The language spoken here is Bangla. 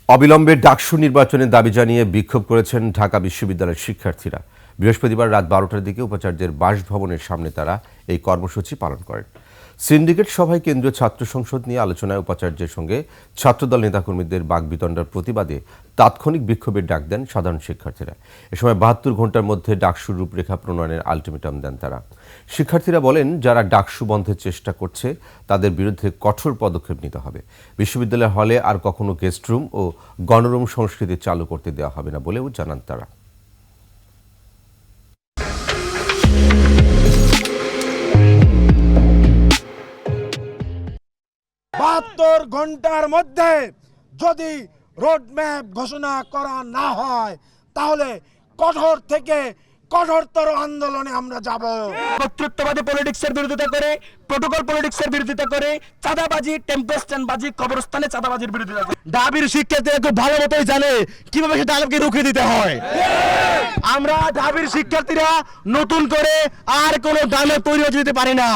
অবিলম্বে ডাকসু নির্বাচনের দাবি জানিয়ে বিক্ষোভ করেছেন ঢাকা বিশ্ববিদ্যালয়ের শিক্ষার্থীরা। বৃহস্পতিবার রাত 12টার দিকে উপাচার্যের বাসভবনের সামনে তারা এই কর্মসূচি পালন করেন। সিন্ডিকেট সভায় কেন্দ্রীয় ছাত্র সংসদ নিয়ে আলোচনায় উপাচার্যের সঙ্গে ছাত্রদল নেতাকর্মীদের বাকবিতণ্ডার প্রতিবাদে তাৎক্ষণিক বিক্ষোভের ডাক দেন সাধারণ শিক্ষার্থীরা। এ সময় 72 ঘণ্টার মধ্যে ডাকসুর রূপরেখা প্রণয়নের আলটিমেটাম দেন তারা। শিক্ষার্থীরা বলেন, যারা ডাকসু বন্ধের চেষ্টা করছে তাদের বিরুদ্ধে কঠোর পদক্ষেপ নিতে হবে। বিশ্ববিদ্যালয়ের হলে আর কখনো গেস্ট রুম ও গণরুম সংস্কৃতি চালু করতে দেওয়া হবে না বলেও জানান তারা। 72 ঘন্টার মধ্যে যদি রোডম্যাপ ঘোষণা করা না হয় তাহলে কঠোর থেকে কঠোরতর আন্দোলনে আমরা যাব। কর্তৃত্ববাদী পলিটিক্সের বিরোধিতা করে, প্রোটোকল পলিটিক্সের বিরোধিতা করে, চাঁদাবাজি, টেম্পোস্ট্যান্ডবাজি, কবরস্থানে চাঁদাবাজির বিরোধিতা করে। ঢাবির শিক্ষার্থীরা খুব ভালো মতোই জানে কিভাবে সেটা আলমকে রুখে দিতে হয়। আমরা ঢাবির শিক্ষার্থীরা নতুন করে আর কোনো দামে তৈরি হতে দিতে পারি না।